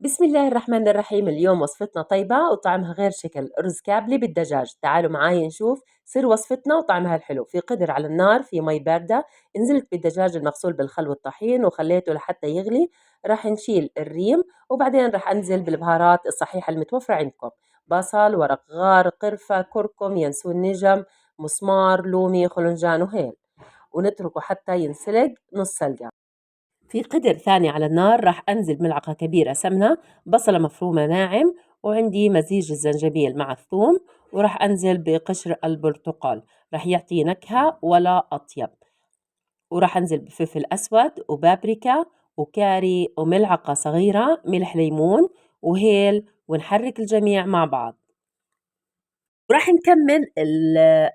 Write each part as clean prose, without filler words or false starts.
بسم الله الرحمن الرحيم. اليوم وصفتنا طيبة وطعمها غير شكل، رز كابلي بالدجاج. تعالوا معاي نشوف سر وصفتنا وطعمها الحلو. في قدر على النار في مي باردة، نزلت بالدجاج المغسول بالخل والطحين وخليته لحتى يغلي. راح نشيل الريم وبعدين راح انزل بالبهارات الصحيحة المتوفرة عندكم: بصل، ورق غار، قرفة، كركم، ينسون نجم، مسمار، لومي، خلنجان وهيل، ونتركه حتى ينسلق نص سلقة. في قدر ثاني على النار راح أنزل بملعقة كبيرة سمنة، بصلة مفرومة ناعم، وعندي مزيج الزنجبيل مع الثوم، وراح أنزل بقشر البرتقال، راح يعطي نكهة ولا أطيب. وراح أنزل بفلفل أسود وبابريكا وكاري وملعقة صغيرة ملح ليمون وهيل، ونحرك الجميع مع بعض. وراح نكمل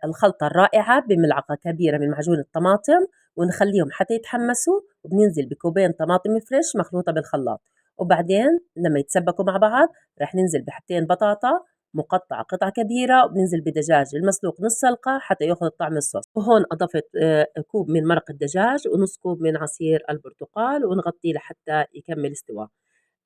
الخلطة الرائعة بملعقة كبيرة من معجون الطماطم، ونخليهم حتى يتحمسوا، وبننزل بكوبين طماطم فريش مخلوطة بالخلاط. وبعدين لما يتسبكوا مع بعض راح ننزل بحبتين بطاطا مقطعة قطع كبيرة، وبننزل بدجاج المسلوق نص سلقة حتى ياخذ طعم الصوص. وهون أضفت كوب من مرق الدجاج ونص كوب من عصير البرتقال، ونغطيه لحتى يكمل استوى.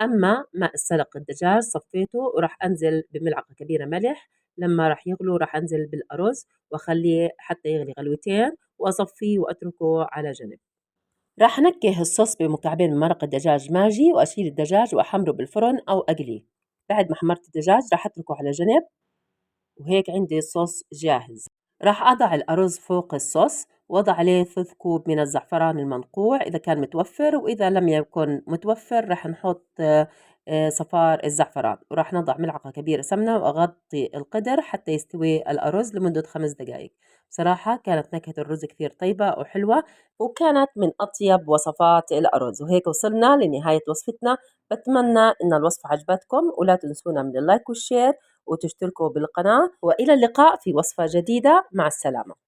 أما ماء السلق الدجاج صفيته وراح أنزل بملعقة كبيرة ملح. لما راح يغلو راح أنزل بالأرز وأخليه حتى يغلي غلوتين، وأصفيه وأتركه على جنب. راح نكه الصوص بمكعبين من مرق الدجاج ماجي، وأشيل الدجاج وأحمره بالفرن أو أقليه. بعد ما حمرت الدجاج راح أتركه على جنب، وهيك عندي الصوص جاهز. راح أضع الأرز فوق الصوص، وأضع عليه 3 كوب من الزعفران المنقوع إذا كان متوفر، وإذا لم يكن متوفر راح نحط صفار الزعفران. وراح نضع ملعقة كبيرة سمنة وأغطي القدر حتى يستوي الأرز لمدة 5 دقائق. بصراحة كانت نكهة الرز كثير طيبة وحلوة، وكانت من أطيب وصفات الأرز. وهيك وصلنا لنهاية وصفتنا. بتمنى إن الوصفة عجبتكم، ولا تنسونا من اللايك والشير وتشتركوا بالقناة. وإلى اللقاء في وصفة جديدة، مع السلامة.